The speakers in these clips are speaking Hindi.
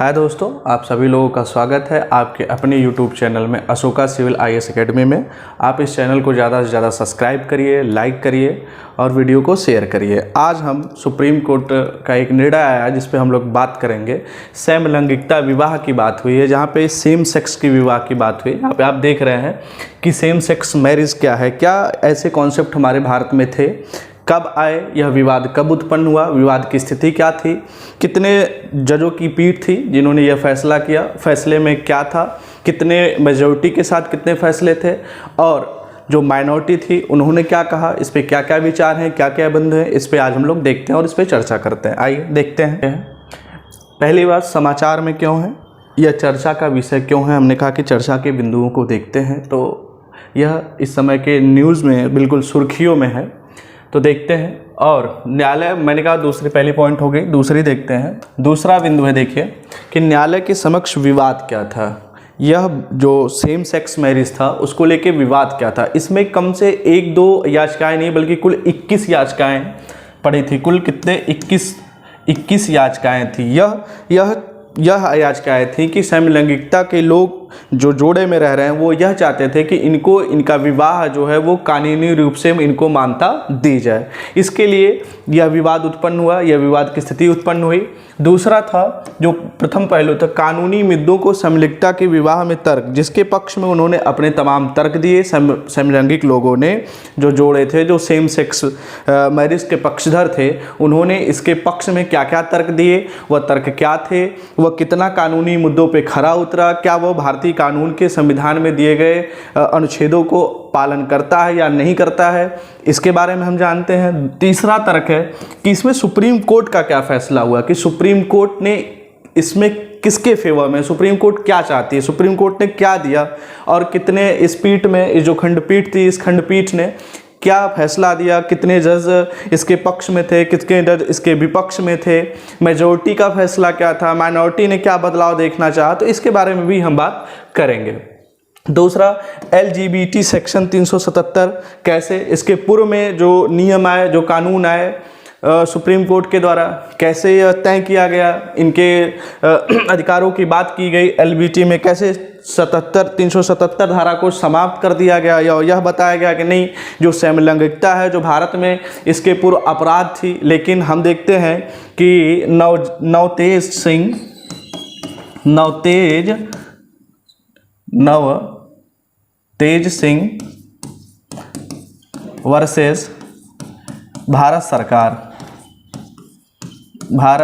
हाय दोस्तों, आप सभी लोगों का स्वागत है आपके अपने YouTube चैनल में अशोका सिविल IAS एकेडमी में। आप इस चैनल को ज़्यादा से ज़्यादा सब्सक्राइब करिए, लाइक करिए और वीडियो को शेयर करिए। आज हम सुप्रीम कोर्ट का एक निर्णय आया जिस पे हम लोग बात करेंगे। समलैंगिकता विवाह की बात हुई है, जहाँ पे सेम सेक्स की विवाह की बात हुई। यहाँ पे आप देख रहे हैं कि सेम सेक्स मैरिज क्या है, क्या ऐसे कॉन्सेप्ट हमारे भारत में थे, कब आए, यह विवाद कब उत्पन्न हुआ, विवाद की स्थिति क्या थी, कितने जजों की पीठ थी जिन्होंने यह फैसला किया, फैसले में क्या था, कितने मेजॉरिटी के साथ कितने फैसले थे और जो माइनॉरिटी थी उन्होंने क्या कहा, इस पे क्या क्या विचार हैं, क्या क्या बंद हैं, इस पे आज हम लोग देखते हैं और इस पे चर्चा करते हैं। आइए देखते हैं। पहली बात, समाचार में क्यों है, यह चर्चा का विषय क्यों है। हमने कहा कि चर्चा के बिंदुओं को देखते हैं, तो यह इस समय के न्यूज़ में बिल्कुल सुर्खियों में है, तो देखते हैं। और न्यायालय, मैंने कहा दूसरी पहली पॉइंट हो गई, दूसरी देखते हैं। दूसरा बिंदु है, देखिए कि न्यायालय के समक्ष विवाद क्या था। यह जो सेम सेक्स मैरिज था उसको लेके विवाद क्या था। इसमें कम से 1-2 याचिकाएं नहीं बल्कि कुल 21 याचिकाएं पड़ी थी। कुल कितने 21 याचिकाएं थी। यह याचिकाएं थी कि समलैंगिकता के लोग जो जोड़े में रह रहे हैं वो यह चाहते थे कि इनका विवाह जो है वो कानूनी रूप से इनको मान्यता दी जाए। इसके लिए यह विवाद उत्पन्न हुआ, यह विवाद की स्थिति उत्पन्न हुई। दूसरा था, जो प्रथम पहलू था, कानूनी मुद्दों को समलैंगिकता के विवाह में तर्क, जिसके पक्ष में उन्होंने अपने तमाम तर्क दिए। समलैंगिक लोगों ने जो जोड़े थे, जो सेम सेक्स मैरिज के पक्षधर थे, उन्होंने इसके पक्ष में क्या क्या तर्क दिए, वह तर्क क्या थे, वह कितना कानूनी मुद्दों पे खरा उतरा, क्या वह भारतीय कानून के संविधान में दिए गए अनुच्छेदों को पालन करता है या नहीं करता है, इसके बारे में हम जानते हैं। तीसरा तर्क है कि इसमें सुप्रीम कोर्ट का क्या फैसला हुआ, कि सुप्रीम कोर्ट ने इसमें किसके फेवर में, सुप्रीम कोर्ट क्या चाहती है, सुप्रीम कोर्ट ने क्या दिया और कितने इस पीठ में, इस जो खंडपीठ थी, इस खंडपीठ ने क्या फैसला दिया, कितने जज इसके पक्ष में थे, कितने जज इसके विपक्ष में थे, मेजॉरिटी का फैसला क्या था, माइनॉरिटी ने क्या बदलाव देखना चाहा, तो इसके बारे में भी हम बात करेंगे। दूसरा, LGBT सेक्शन 377 कैसे, इसके पूर्व में जो नियम आए, जो कानून आए सुप्रीम कोर्ट के द्वारा, कैसे यह तय किया गया, इनके अधिकारों की बात की गई। LGBT में कैसे 377 धारा को समाप्त कर दिया गया, या यह बताया गया कि नहीं, जो समलैंगिकता है जो भारत में इसके पूर्व अपराध थी, लेकिन हम देखते हैं कि नवतेज सिंह वर्सेस भारत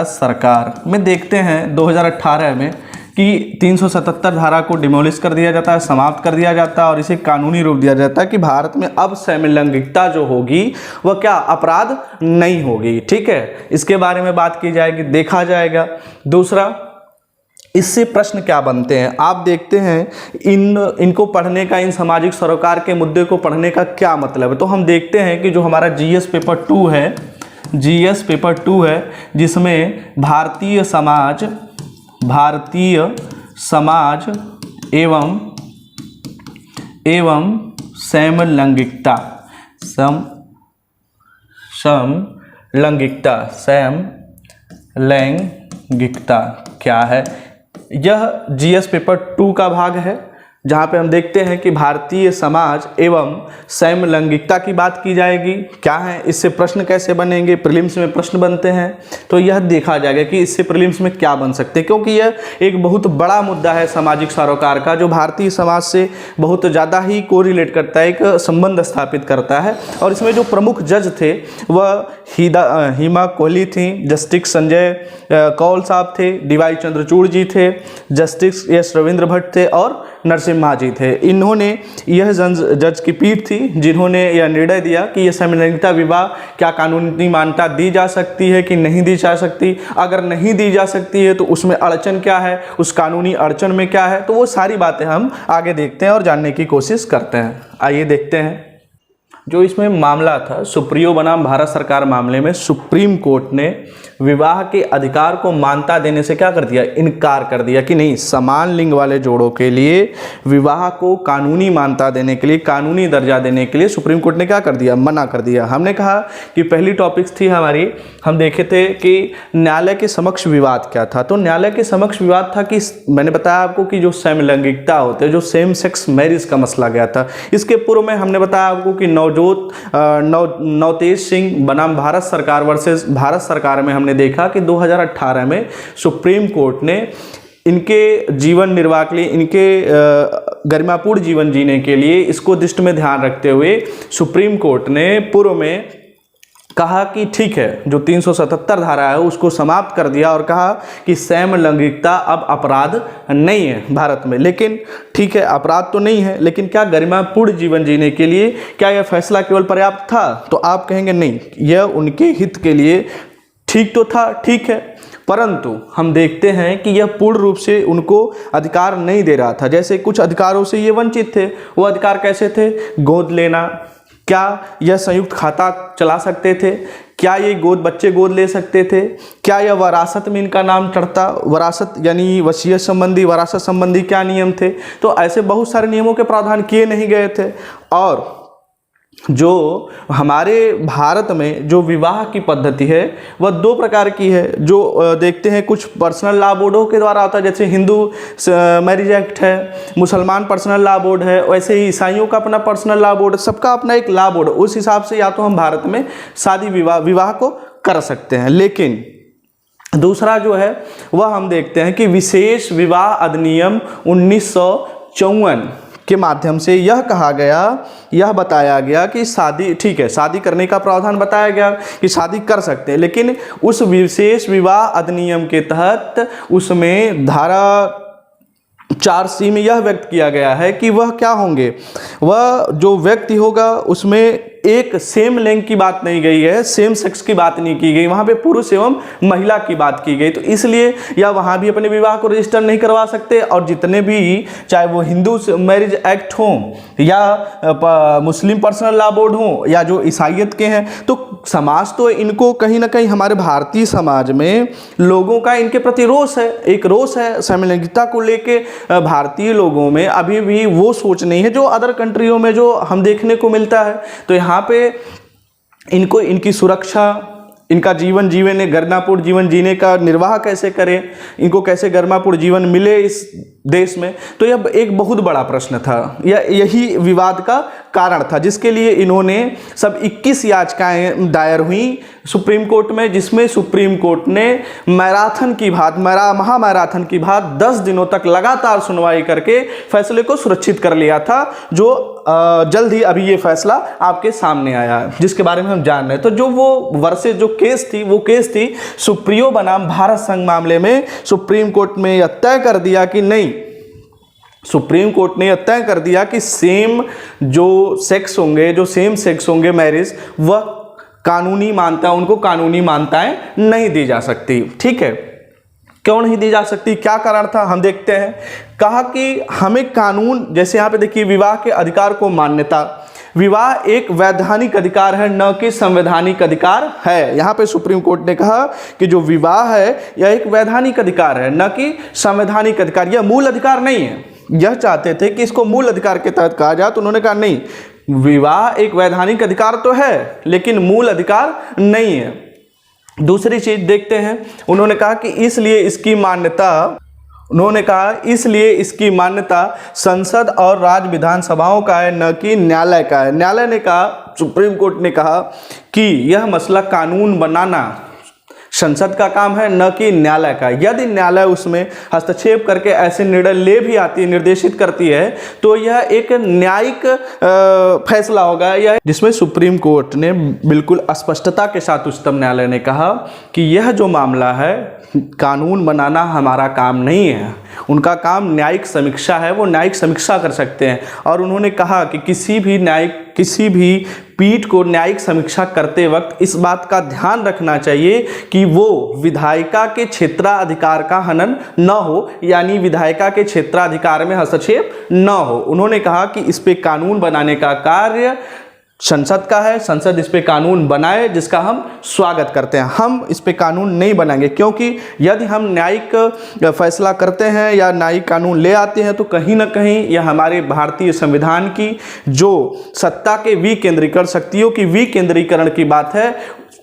सरकार में देखते हैं 2018 में कि 377 धारा को डिमोलिश कर दिया जाता है, समाप्त कर दिया जाता है और इसे कानूनी रूप दिया जाता है कि भारत में अब समलैंगिकता जो होगी वह क्या अपराध नहीं होगी। ठीक है, इसके बारे में बात की जाएगी, देखा जाएगा। दूसरा, इससे प्रश्न क्या बनते हैं, आप देखते हैं इनको पढ़ने का, इन सामाजिक सरोकार के मुद्दे को पढ़ने का क्या मतलब है। तो हम देखते हैं कि जो हमारा GS पेपर 2 है, जिसमें भारतीय समाज एवं समलैंगिकता क्या है, यह GS पेपर 2 का भाग है, जहाँ पे हम देखते हैं कि भारतीय समाज एवं समलैंगिकता की बात की जाएगी। क्या है, इससे प्रश्न कैसे बनेंगे, प्रीलिम्स में प्रश्न बनते हैं, तो यह देखा जाएगा कि इससे प्रीलिम्स में क्या बन सकते हैं, क्योंकि यह एक बहुत बड़ा मुद्दा है सामाजिक सरोकार का, जो भारतीय समाज से बहुत ज़्यादा ही कोरिलेट करता है, एक संबंध स्थापित करता है। और इसमें जो प्रमुख जज थे वह हिमा कोहली थी, जस्टिस संजय कौल साहब थे, DY चंद्रचूड़ जी थे, जस्टिस S रविंद्र भट्ट थे और नरसिम्हा जी थे। इन्होंने, यह जज की पीठ थी जिन्होंने यह निर्णय दिया कि यह समलैंगिकता विवाह क्या कानूनी मान्यता दी जा सकती है कि नहीं दी जा सकती। अगर नहीं दी जा सकती है तो उसमें अड़चन क्या है, उस कानूनी अड़चन में क्या है, तो वो सारी बातें हम आगे देखते हैं और जानने की कोशिश करते हैं। आइए देखते हैं। जो इसमें मामला था सुप्रियो बनाम भारत सरकार मामले में सुप्रीम कोर्ट ने विवाह के अधिकार को मान्यता देने से क्या कर दिया, इनकार कर दिया कि नहीं, समान लिंग वाले जोड़ों के लिए विवाह को कानूनी मान्यता देने के लिए, कानूनी दर्जा देने के लिए सुप्रीम कोर्ट ने क्या कर दिया, मना कर दिया। हमने कहा कि पहली टॉपिक्स थी हमारी, हम देखे थे कि न्यायालय के समक्ष विवाद क्या था। तो न्यायालय के समक्ष विवाद था कि मैंने बताया आपको कि जो समलैंगिकता होते हैं, जो सेम सेक्स मैरिज का मसला गया था। इसके पूर्व में हमने बताया आपको कि नवतेज सिंह बनाम भारत सरकार वर्सेस भारत सरकार में हमने देखा कि 2018 में सुप्रीम कोर्ट ने इनके जीवन निर्वाह के लिए, इनके गरिमापूर्ण जीवन जीने के लिए, इसको दृष्टि में ध्यान रखते हुए सुप्रीम कोर्ट ने पूर्व में कहा कि ठीक है, जो 377 धारा है उसको समाप्त कर दिया और कहा कि समलैंगिकता अब अपराध नहीं है भारत में। लेकिन ठीक है, अपराध तो नहीं है, लेकिन क्या गरिमापूर्ण जीवन जीने के लिए क्या यह फैसला केवल पर्याप्त था? तो आप कहेंगे नहीं, यह उनके हित के लिए ठीक तो था, ठीक है, परंतु हम देखते हैं कि यह पूर्ण रूप से उनको अधिकार नहीं दे रहा था। जैसे कुछ अधिकारों से ये वंचित थे। वो अधिकार कैसे थे? गोद लेना, क्या यह संयुक्त खाता चला सकते थे? क्या ये बच्चे गोद ले सकते थे? क्या यह वरासत में इनका नाम चढ़ता? वरासत यानी वसीयत संबंधी, वरासत संबंधी क्या नियम थे? तो ऐसे बहुत सारे नियमों के प्रावधान किए नहीं गए थे। और जो हमारे भारत में जो विवाह की पद्धति है वह दो प्रकार की है। जो देखते हैं कुछ पर्सनल लॉ बोर्डों के द्वारा होता है, जैसे हिंदू मैरिज एक्ट है, मुसलमान पर्सनल लॉ बोर्ड है, वैसे ही ईसाइयों का अपना पर्सनल लॉ बोर्ड, सबका अपना एक लॉ बोर्ड। उस हिसाब से या तो हम भारत में शादी विवाह को कर सकते हैं। लेकिन दूसरा जो है वह हम देखते हैं कि विशेष विवाह अधिनियम 1954 के माध्यम से यह कहा गया, यह बताया गया कि शादी ठीक है, शादी करने का प्रावधान बताया गया कि शादी कर सकते हैं, लेकिन उस विशेष विवाह अधिनियम के तहत उसमें धारा 4C में यह व्यक्त किया गया है कि वह क्या होंगे, वह जो व्यक्ति होगा उसमें एक सेम लिंग की बात नहीं गई है, सेम सेक्स की बात नहीं की गई, वहाँ पे पुरुष एवं महिला की बात की गई। तो इसलिए या वहाँ भी अपने विवाह को रजिस्टर नहीं करवा सकते, और जितने भी चाहे वो हिंदू मैरिज एक्ट हो या मुस्लिम पर्सनल लॉ बोर्ड हो या जो ईसाइयत के हैं, तो समाज तो इनको कहीं ना कहीं, हमारे भारतीय समाज में लोगों का इनके प्रति रोष है, एक रोष है समलैंगिकता को लेके। भारतीय लोगों में अभी भी वो सोच नहीं है जो अदर कंट्रियों में जो हम देखने को मिलता है। तो यहाँ पे इनको, इनकी सुरक्षा, इनका जीवन जीवन गरिमापूर्ण जीवन जीने का निर्वाह कैसे करें, इनको कैसे गरिमापूर्ण जीवन मिले इस देश में, तो यह एक बहुत बड़ा प्रश्न था। यही विवाद का कारण था, जिसके लिए इन्होंने सब 21 याचिकाएं दायर हुई सुप्रीम कोर्ट में, जिसमें सुप्रीम कोर्ट ने मैराथन की बात, महामैराथन की बात 10 दिनों तक लगातार सुनवाई करके फैसले को सुरक्षित कर लिया था, जो जल्द ही अभी ये फैसला आपके सामने आया, जिसके बारे में हम जान रहे हैं। तो जो वो वर्षे जो केस थी, वो केस थी सुप्रियो बनाम भारत संघ मामले में। सुप्रीम कोर्ट में यह तय कर दिया कि नहीं, सुप्रीम कोर्ट ने यह तय कर दिया कि सेम जो सेक्स होंगे, जो सेम सेक्स होंगे मैरिज, वह कानूनी मान्यता, उनको कानूनी मान्यताएं नहीं दी जा सकती। ठीक है, क्यों नहीं दी जा सकती, क्या कारण था, हम देखते हैं। कहा कि हमें कानून, जैसे यहाँ पे देखिए, विवाह के अधिकार को मान्यता, विवाह एक वैधानिक अधिकार है, न कि संवैधानिक अधिकार है। यहाँ पे सुप्रीम कोर्ट ने कहा कि जो विवाह है यह एक वैधानिक अधिकार है, न कि संवैधानिक अधिकार, यह मूल अधिकार नहीं है। यह चाहते थे कि इसको मूल अधिकार के तहत कहा जाए, तो उन्होंने कहा नहीं, विवाह एक वैधानिक अधिकार तो है लेकिन मूल अधिकार नहीं है। दूसरी चीज देखते हैं, उन्होंने कहा कि इसलिए इसकी मान्यता संसद और राज्य विधानसभाओं का है, न कि न्यायालय का है। न्यायालय ने कहा, सुप्रीम कोर्ट ने कहा कि यह मसला कानून बनाना संसद का काम है, न कि न्यायालय का। यदि न्यायालय उसमें हस्तक्षेप करके ऐसे निर्णय ले भी आती है, निर्देशित करती है, तो यह एक न्यायिक फैसला होगा, यह जिसमें सुप्रीम कोर्ट ने बिल्कुल स्पष्टता के साथ उच्चतम न्यायालय ने कहा कि यह जो मामला है, कानून बनाना हमारा काम नहीं है, उनका काम न्यायिक समीक्षा है, वो न्यायिक समीक्षा कर सकते हैं। और उन्होंने कहा कि किसी भी पीठ को न्यायिक समीक्षा करते वक्त इस बात का ध्यान रखना चाहिए कि वो विधायिका के क्षेत्राधिकार का हनन न हो, यानी विधायिका के क्षेत्राधिकार में हस्तक्षेप न हो। उन्होंने कहा कि इस पे कानून बनाने का कार्य संसद का है, संसद इस पे कानून बनाए जिसका हम स्वागत करते हैं। हम इस पे कानून नहीं बनाएंगे, क्योंकि यदि हम न्यायिक फैसला करते हैं या न्यायिक कानून ले आते हैं तो कहीं ना कहीं यह हमारे भारतीय संविधान की जो सत्ता के विकेंद्रीकरण, शक्तियों की विकेंद्रीकरण की बात है,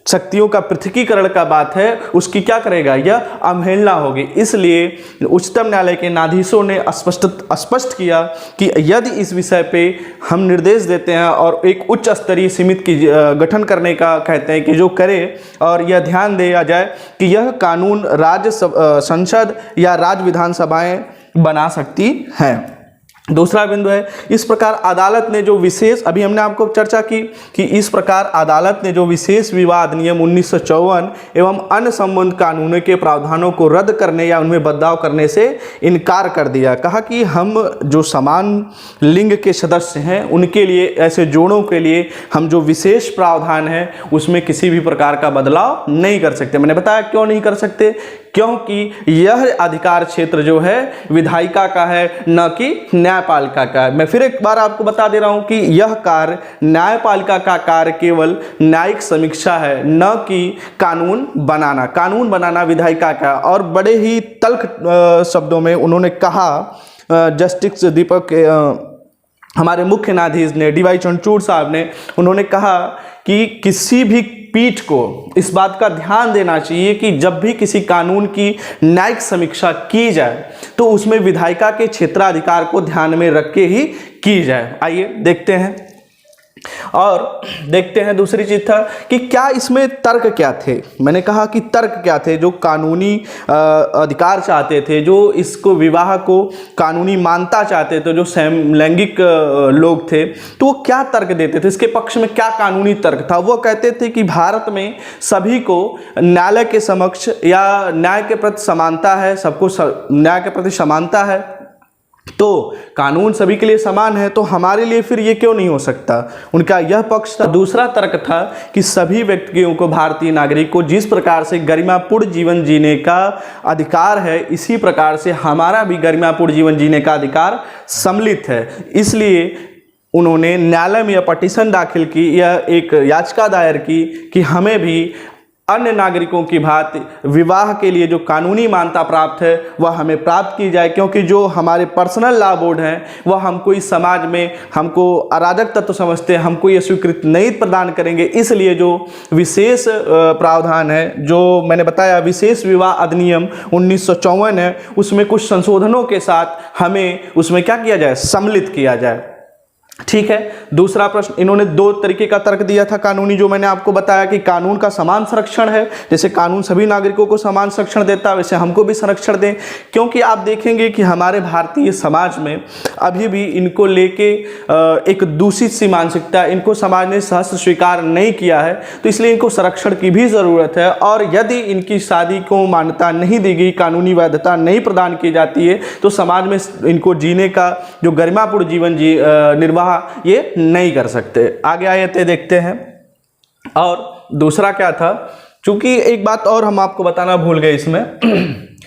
शक्तियों का पृथकीकरण का बात है, उसकी क्या करेगा, यह अवहेलना होगी। इसलिए उच्चतम न्यायालय के न्यायाधीशों ने स्पष्ट किया कि यदि इस विषय पे हम निर्देश देते हैं और एक उच्च स्तरीय समिति की गठन करने का कहते हैं कि जो करे, और यह ध्यान दिया जाए कि यह कानून राज्य संसद या राज्य विधानसभाएं बना सकती हैं। दूसरा बिंदु है, इस प्रकार अदालत ने जो विशेष, अभी हमने आपको चर्चा की कि इस प्रकार अदालत ने जो विशेष विवाद नियम 1954 एवं अन्य संबंध कानूनों के प्रावधानों को रद्द करने या उनमें बदलाव करने से इनकार कर दिया। कहा कि हम जो समान लिंग के सदस्य हैं उनके लिए, ऐसे जोड़ों के लिए हम जो विशेष प्रावधान है उसमें किसी भी प्रकार का बदलाव नहीं कर सकते। मैंने बताया क्यों नहीं कर सकते, क्योंकि यह अधिकार क्षेत्र जो है विधायिका का है, न कि न्यायपालिका का है। मैं फिर एक बार आपको बता दे रहा हूं कि यह कार्य, न्यायपालिका का कार्य केवल न्यायिक समीक्षा है, न कि कानून बनाना। कानून बनाना विधायिका का। और बड़े ही तल्ख शब्दों में उन्होंने कहा, जस्टिस दीपक, हमारे मुख्य न्यायाधीश ने, DY चंद्रचूड़ साहब ने, उन्होंने कहा कि किसी भी पीठ को इस बात का ध्यान देना चाहिए कि जब भी किसी कानून की न्यायिक समीक्षा की जाए तो उसमें विधायिका के क्षेत्राधिकार को ध्यान में रख के ही की जाए। आइए देखते हैं, और देखते हैं दूसरी चीज था कि क्या इसमें तर्क क्या थे। मैंने कहा कि तर्क क्या थे, जो कानूनी अधिकार चाहते थे, जो इसको विवाह को कानूनी मान्यता चाहते थे, जो समलैंगिक लोग थे, तो वो क्या तर्क देते थे, इसके पक्ष में क्या कानूनी तर्क था। वो कहते थे कि भारत में सभी को न्यायालय के समक्ष या न्याय के प्रति समानता है, सबको न्याय के प्रति समानता है, तो कानून सभी के लिए समान है, तो हमारे लिए फिर ये क्यों नहीं हो सकता। उनका यह पक्ष था। दूसरा तर्क था कि सभी व्यक्तियों को, भारतीय नागरिक को जिस प्रकार से गरिमापूर्ण जीवन जीने का अधिकार है, इसी प्रकार से हमारा भी गरिमापूर्ण जीवन जीने का अधिकार सम्मिलित है। इसलिए उन्होंने न्यायालय में यह पटिशन दाखिल की, यह एक याचिका दायर की कि हमें भी अन्य नागरिकों की भांति विवाह के लिए जो कानूनी मान्यता प्राप्त है वह हमें प्राप्त की जाए, क्योंकि जो हमारे पर्सनल लॉ बोर्ड हैं वह हमको इस समाज में हमको अराजक तत्व समझते हैं, हमको ये स्वीकृति नहीं प्रदान करेंगे। इसलिए जो विशेष प्रावधान है, जो मैंने बताया विशेष विवाह अधिनियम 1954 है, उसमें कुछ संशोधनों के साथ हमें उसमें क्या किया जाए, सम्मिलित किया जाए। ठीक है। दूसरा प्रश्न, इन्होंने दो तरीके का तर्क दिया था कानूनी, जो मैंने आपको बताया कि कानून का समान संरक्षण है, जैसे कानून सभी नागरिकों को समान संरक्षण देता है वैसे हमको भी संरक्षण दें। क्योंकि आप देखेंगे कि हमारे भारतीय समाज में अभी भी इनको लेके एक दूषित सी मानसिकता, इनको समाज ने सहस्त्र स्वीकार नहीं किया है, तो इसलिए इनको संरक्षण की भी ज़रूरत है। और यदि इनकी शादी को मान्यता नहीं दी गई, कानूनी वैधता नहीं प्रदान की जाती है, तो समाज में इनको जीने का जो गरिमापूर्ण जीवन निर्वाह ये नहीं कर सकते। आगे आयते देखते हैं। और दूसरा क्या था, चूंकि एक बात और हम आपको बताना भूल गए,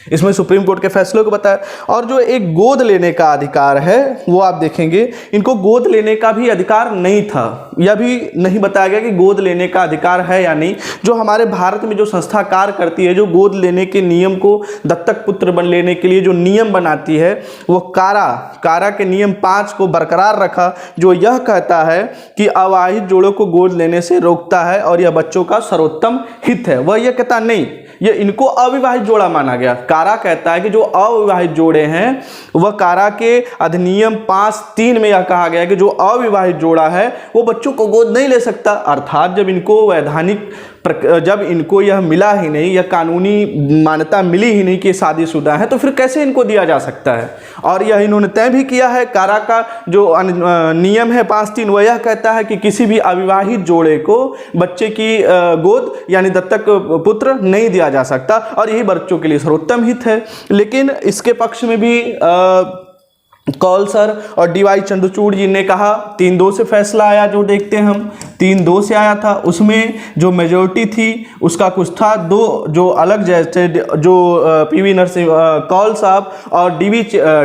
इसमें सुप्रीम कोर्ट के फैसलों को बताया। और जो एक गोद लेने का अधिकार है वो आप देखेंगे, इनको गोद लेने का भी अधिकार नहीं था, यह भी नहीं बताया गया कि गोद लेने का अधिकार है या नहीं। जो हमारे भारत में जो संस्था कार्य करती है, जो गोद लेने के नियम को, दत्तक पुत्र बन लेने के लिए जो नियम बनाती है, वो कारा के नियम 5 को बरकरार रखा, जो यह कहता है कि अविवाहित जोड़ों को गोद लेने से रोकता है और यह बच्चों का सर्वोत्तम हित है। वह यह कहता नहीं, ये इनको अविवाहित जोड़ा माना गया। कारा कहता है कि जो अविवाहित जोड़े हैं, वह कारा के अधिनियम 5(3) में यह कहा गया है कि जो अविवाहित जोड़ा है वो बच्चों को गोद नहीं ले सकता। अर्थात जब इनको यह मिला ही नहीं, यह कानूनी मान्यता मिली ही नहीं कि शादीशुदा है, तो फिर कैसे इनको दिया जा सकता है। और यह इन्होंने तय भी किया है। कारा का जो नियम है 5(3) वह यह कहता है कि किसी भी अविवाहित जोड़े को बच्चे की गोद यानी दत्तक पुत्र नहीं दिया जा सकता, और यही बच्चों के लिए सर्वोत्तम हित है। लेकिन इसके पक्ष में भी कौल सर और DY चंद्रचूड़ जी ने कहा, 3-2 से फैसला आया, जो देखते हैं हम। 3-2 से आया था। उसमें जो मेजोरिटी थी उसका कुछ था, 2 जो अलग, जैसे जो पीवी नरसिंह कौल साहब और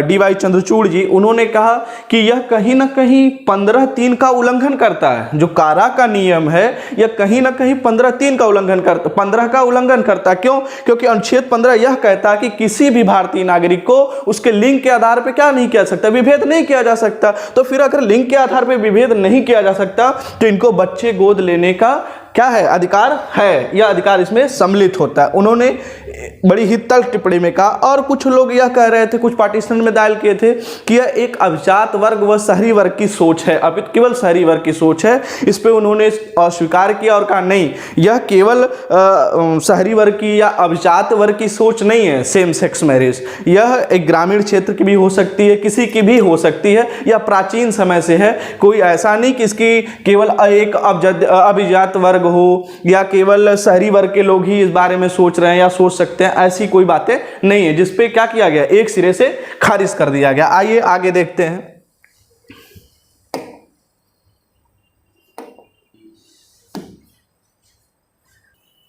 डी वाई चंद्रचूड़ जी, उन्होंने कहा कि यह कहीं ना कहीं 15(3) का उल्लंघन करता है। जो कारा का नियम है यह कहीं ना कहीं 15(3) का उल्लंघन करता, 15 का उल्लंघन करता। क्यों? क्योंकि अनुच्छेद 15 यह कहता है कि किसी भी भारतीय नागरिक को उसके लिंग के आधार पर क्या नहीं किया सकता, विभेद नहीं किया जा सकता। तो फिर अगर लिंग के आधार पर विभेद नहीं किया जा सकता तो इनको बच्चे गोद लेने का क्या है, अधिकार है, यह अधिकार इसमें सम्मिलित होता है। उन्होंने बड़ी ही तल्ख टिप्पणी में कहा। और कुछ लोग यह कह रहे थे, कुछ पार्टीशन में दायर किए थे कि यह एक अभिजात वर्ग व शहरी वर्ग की सोच है, अब केवल शहरी वर्ग की सोच है। इस पे उन्होंने अस्वीकार किया और कहा नहीं, यह केवल शहरी वर्ग की या अभिजात वर्ग की सोच नहीं है सेम सेक्स मैरिज। यह एक ग्रामीण क्षेत्र की भी हो सकती है, किसी की भी हो सकती है, यह प्राचीन समय से है। कोई ऐसा नहीं कि इसकी केवल एक अभिजात वर्ग हो या केवल शहरी वर्ग के लोग ही इस बारे में सोच रहे हैं या सोच सकते हैं, ऐसी कोई बातें नहीं है, जिसपे क्या किया गया, एक सिरे से खारिज कर दिया गया। आइए आगे देखते हैं।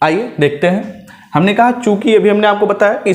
आइए देखते हैं। हमने कहा चूंकि अभी हमने आपको बताया कि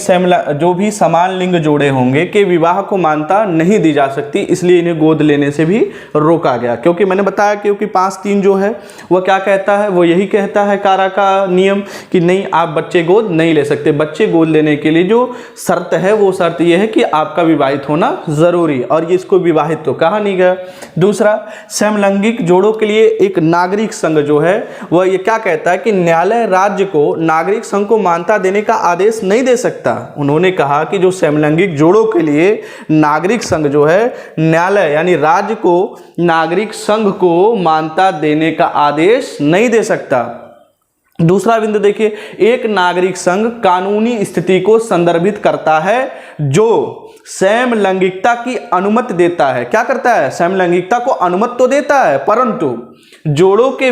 जो भी समान लिंग जोड़े होंगे के विवाह को मान्यता नहीं दी जा सकती, इसलिए इन्हें गोद लेने से भी रोका गया। क्योंकि मैंने बताया क्योंकि 5(3) जो है वह क्या कहता है, वो यही कहता है कारा का नियम कि नहीं, आप बच्चे गोद नहीं ले सकते। बच्चे गोद लेने के लिए जो शर्त है वो शर्त यह है कि आपका विवाहित होना जरूरी, और ये इसको विवाहित तो कहा नहीं गया। दूसरा, समलैंगिक जोड़ों के लिए एक नागरिक संघ जो है वह ये क्या कहता है कि न्यायालय राज्य को नागरिक संघ को मान्यता देने का आदेश नहीं दे सकता। उन्होंने कहा कि जो समलैंगिक जोड़ों के लिए नागरिक संघ जो है, न्यायालय यानी राज्य को नागरिक संघ को मान्यता देने का आदेश नहीं दे सकता। दूसरा बिंदु देखिए, एक नागरिक संघ कानूनी स्थिति को संदर्भित करता है जो समलैंगिकता की अनुमति देता है। क्या करता है? समलैंगिकता को अनुमति तो देता है, परंतु जोड़ों के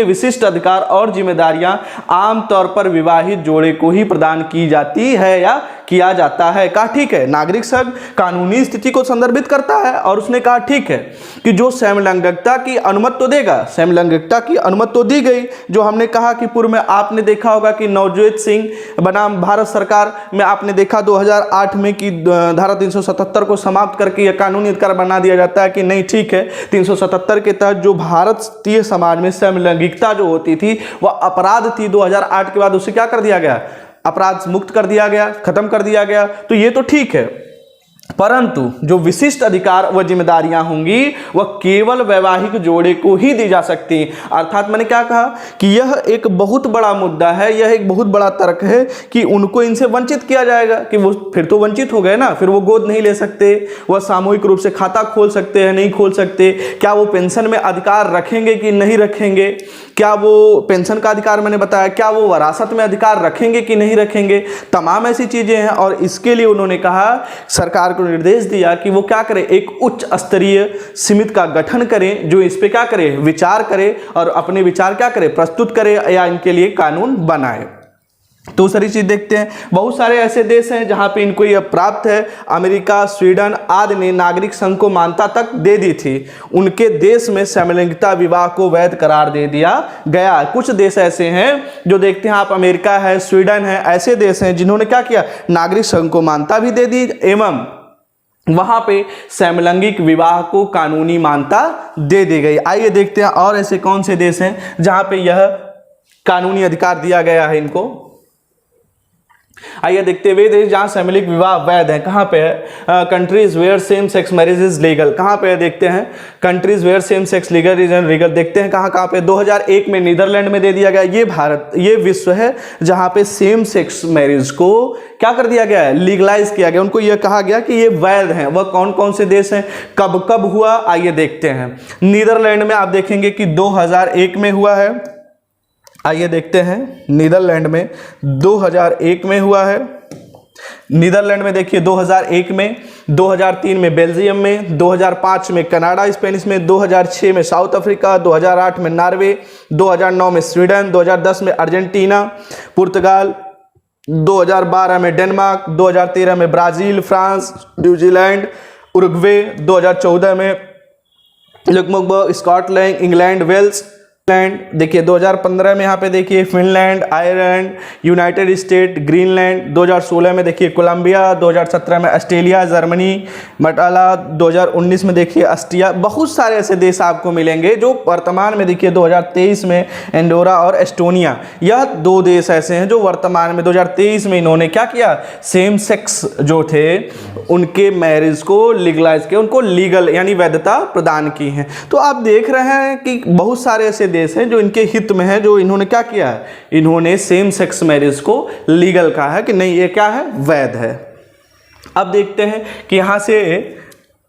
विशिष्ट अधिकार और जिम्मेदारियां आमतौर पर विवाहित जोड़े को ही प्रदान की जाती है या किया जाता है। कहा ठीक है, नागरिक संघ कानूनी स्थिति को संदर्भित करता है और उसने कहा ठीक है कि जो समलैंगिकता की अनुमति तो देगा, समलैंगिकता की अनुमति तो दी गई। जो हमने कहा कि पूर्व में आपने देखा होगा कि नवजोत सिंह बनाम भारत सरकार में आपने देखा 2008 में कि धारा 377 को समाप्त करके यह कानूनी अधिकार बना दिया जाता है कि नहीं ठीक है, 377 के तहत जो भारतीय समाज में समलैंगिकता जो होती थी वह अपराध थी। 2008 के बाद उसे क्या कर दिया गया, अपराध मुक्त कर दिया गया, खत्म कर दिया गया। तो ये तो ठीक है, परंतु जो विशिष्ट अधिकार व जिम्मेदारियां होंगी वह केवल वैवाहिक जोड़े को ही दी जा सकती हैं। अर्थात मैंने क्या कहा कि यह एक बहुत बड़ा मुद्दा है, यह एक बहुत बड़ा तर्क है कि उनको इनसे वंचित किया जाएगा, कि वो फिर तो वंचित हो गए ना, फिर वो गोद नहीं ले सकते, वह सामूहिक रूप से खाता खोल सकते हैं, नहीं खोल सकते, क्या वो पेंशन में अधिकार रखेंगे कि नहीं रखेंगे, क्या वो पेंशन का अधिकार मैंने बताया, क्या वो वरासत में अधिकार रखेंगे कि नहीं रखेंगे, तमाम ऐसी चीजें हैं। और इसके लिए उन्होंने कहा, सरकार को निर्देश दिया कि वो क्या करे, एक उच्च स्तरीय समिति का गठन करें जो इस पे क्या करे, विचार करे और अपने विचार क्या करे, प्रस्तुत करे या इनके लिए कानून बनाए। दूसरी चीज देखते हैं, बहुत सारे ऐसे देश हैं जहां पे इनको यह प्राप्त है। अमेरिका, स्वीडन आदि ने नागरिक संघ को मान्यता तक दे दी थी। उनके देश में समलैंगिकता विवाह को वैध करार दे दिया गया। कुछ देश ऐसे हैं जो देखते हैं आप, अमेरिका है, स्वीडन है, ऐसे देश हैं जिन्होंने क्या किया, नागरिक संघ को मान्यता भी दे दी एवं वहां पे समलैंगिक विवाह को कानूनी मान्यता दे दी गई। आइए देखते हैं और ऐसे कौन से देश हैं जहां पे यह कानूनी अधिकार दिया गया है इनको। आइए देखते हुए देश जहां समलैंगिक विवाह वैध है, कहां पे है, countries where same sex marriage is legal, कहां पे है देखते हैं, countries where same sex legal is legal, देखते हैं कहां पे। 2001 में नीदरलैंड में दे दिया गया। ये भारत, ये विश्व है जहां पे सेम सेक्स मैरिज को क्या कर दिया गया है, लीगलाइज किया गया। उनको यह कहा गया कि ये वैध हैं। वह कौन कौन से देश हैं, कब कब हुआ, आइए देखते हैं। नीदरलैंड में आप देखेंगे कि 2001 में हुआ है। आइए देखते हैं, नीदरलैंड में 2001 में हुआ है। नीदरलैंड में देखिए 2001 में, 2003 में बेल्जियम में, 2005 में कनाडा स्पेनिश में, 2006 में साउथ अफ्रीका, 2008 में नॉर्वे, 2009 में स्वीडन, 2010 में अर्जेंटीना, पुर्तगाल, 2012 में डेनमार्क, 2013 में ब्राजील, फ्रांस, न्यूजीलैंड, उरुग्वे, 2014 में लक्समबर्ग, स्कॉटलैंड, इंग्लैंड, वेल्स, देखिए 2015 में यहाँ पे देखिए Finland, Ireland, United state, Greenland. 2016 में देखिए कोलंबिया, 2017 में ऑस्ट्रेलिया, जर्मनी, मटाला, 2019 में देखिए ऑस्ट्रिया। बहुत सारे ऐसे देश आपको मिलेंगे जो वर्तमान में देखिए 2023 में एंडोरा और एस्टोनिया, यह 2 देश ऐसे हैं जो वर्तमान में 2023 में इन्होंने क्या किया, सेम सेक्स जो थे उनके मैरिज को लीगलाइज किया, उनको लीगल यानी वैधता प्रदान की है। तो आप देख रहे हैं कि बहुत सारे ऐसे देश हैं जो इनके हित में है, जो इन्होंने क्या किया है, इन्होंने सेम सेक्स मैरिज को लीगल कहा है कि नहीं ये क्या है, वैध है। अब देखते हैं कि यहाँ से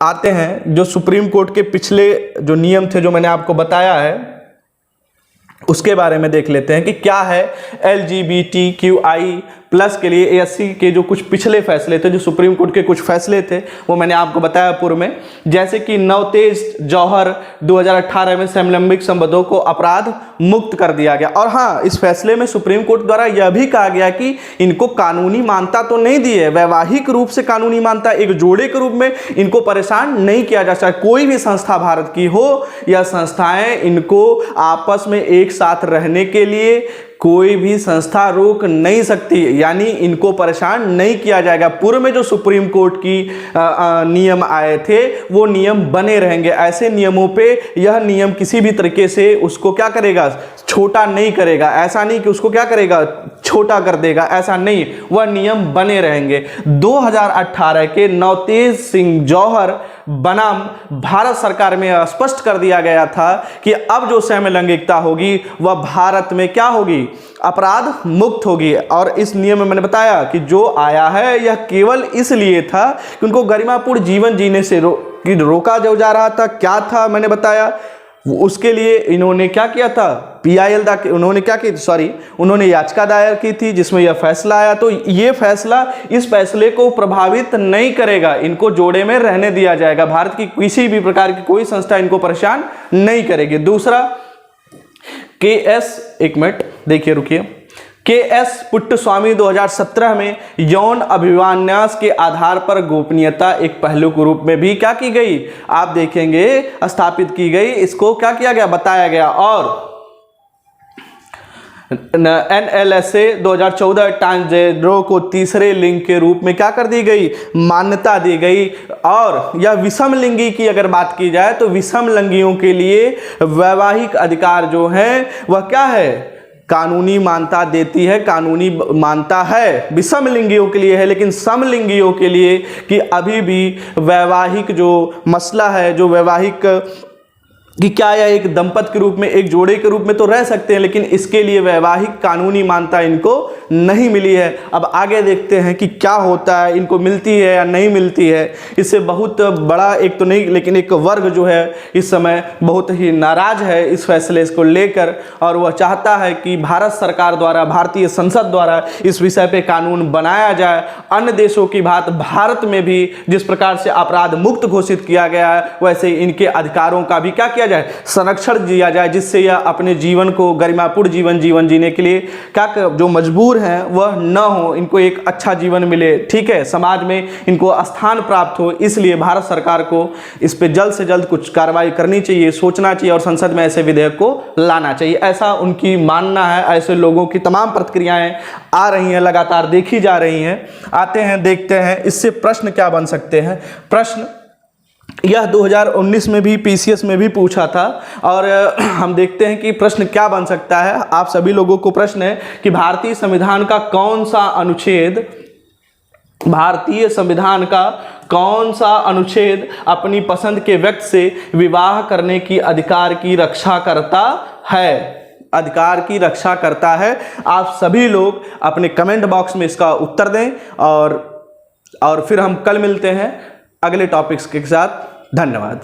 आते हैं जो सुप्रीम कोर्ट के पिछले जो नियम थे जो मैंने आपको बताया है उसके बारे में देख लेते हैं कि क्या है LGBTQI+ के लिए ASC के जो कुछ पिछले फैसले थे, जो सुप्रीम कोर्ट के कुछ फैसले थे वो मैंने आपको बताया पूर्व में। जैसे कि नवतेज जौहर 2018 में समलैंगिक संबंधों को अपराध मुक्त कर दिया गया। और हाँ, इस फैसले में सुप्रीम कोर्ट द्वारा यह भी कहा गया कि इनको कानूनी मान्यता तो नहीं दी है, वैवाहिक रूप से कानूनी मान्यता, एक जोड़े के रूप में इनको परेशान नहीं किया जा सकता। कोई भी संस्था भारत की हो या संस्थाएं, इनको आपस में एक साथ रहने के लिए कोई भी संस्था रोक नहीं सकती, यानी इनको परेशान नहीं किया जाएगा। पूर्व में जो सुप्रीम कोर्ट की नियम आए थे वो नियम बने रहेंगे। ऐसे नियमों पे यह नियम किसी भी तरीके से उसको क्या करेगा, छोटा नहीं करेगा। ऐसा नहीं कि उसको क्या करेगा, छोटा कर देगा, ऐसा नहीं, वह नियम बने रहेंगे। 2018 के नवतेज सिंह जौहर बनाम भारत सरकार में स्पष्ट कर दिया गया था कि अब जो समलैंगिकता होगी वह भारत में क्या होगी, अपराध मुक्त होगी। और इस नियम में मैंने बताया कि जो आया है यह केवल इसलिए था कि उनको गरिमापूर्ण जीवन जीने से रोका जो जा रहा था। क्या था मैंने बताया, उसके लिए इन्होंने क्या किया था, PIL उन्होंने याचिका दायर की थी जिसमें यह फैसला आया। तो ये फैसला इस फैसले को प्रभावित नहीं करेगा, इनको जोड़े में रहने दिया जाएगा। भारत की किसी भी प्रकार की कोई संस्था इनको परेशान नहीं करेगी। दूसरा एक मिनट देखिए, रुकिए, KS पुट्टस्वामी 2017 में यौन अभियान्यास के आधार पर गोपनीयता एक पहलू के रूप में भी क्या की गई, आप देखेंगे स्थापित की गई, इसको क्या किया गया, बताया गया। और NLSA 2014 ट्रांसजेंडरों को तीसरे लिंग के रूप में क्या कर दी गई, मान्यता दी गई। और यह विषम लिंगी की अगर बात की जाए तो विषम लिंगियों के लिए वैवाहिक अधिकार जो है वह क्या है, कानूनी मान्यता देती है, कानूनी मान्यता है, विषम लिंगियों के लिए है। लेकिन समलिंगियों के लिए कि अभी भी वैवाहिक जो मसला है, जो वैवाहिक कि क्या यह एक दंपत के रूप में, एक जोड़े के रूप में तो रह सकते हैं, लेकिन इसके लिए वैवाहिक कानूनी मान्यता इनको नहीं मिली है। अब आगे देखते हैं कि क्या होता है, इनको मिलती है या नहीं मिलती है। इससे बहुत बड़ा एक तो नहीं, लेकिन एक वर्ग जो है इस समय बहुत ही नाराज है इस फैसले को लेकर, और वह चाहता है कि भारत सरकार द्वारा, भारतीय संसद द्वारा इस विषय पे कानून बनाया जाए। अन्य देशों की बात, भारत में भी जिस प्रकार से अपराध मुक्त घोषित किया गया है वैसे इनके अधिकारों का भी क्या किया जाए, संरक्षण दिया जाए, जिससे यह अपने जीवन को गरिमापूर्ण जीवन जीने के लिए क्या जो मजबूर हैं वह न हो, इनको एक अच्छा जीवन मिले, ठीक है, समाज में इनको स्थान प्राप्त हो। इसलिए भारत सरकार को इस पे जल्द से जल्द कुछ कार्रवाई करनी चाहिए, सोचना चाहिए और संसद में ऐसे विधेयक को लाना चाहिए, ऐसा उनकी मानना है। ऐसे लोगों की तमाम प्रतिक्रियाएं आ रही हैं, लगातार देखी जा रही हैं। आते हैं, देखते हैं इससे प्रश्न क्या बन सकते हैं। प्रश्न यह 2019 में भी PCS में भी पूछा था, और हम देखते हैं कि प्रश्न क्या बन सकता है। आप सभी लोगों को प्रश्न है कि भारतीय संविधान का कौन सा अनुच्छेद, भारतीय संविधान का कौन सा अनुच्छेद अपनी पसंद के व्यक्ति से विवाह करने की अधिकार की रक्षा करता है, अधिकार की रक्षा करता है। आप सभी लोग अपने कमेंट बॉक्स में इसका उत्तर दें, और फिर हम कल मिलते हैं अगले टॉपिक्स के साथ। धन्यवाद।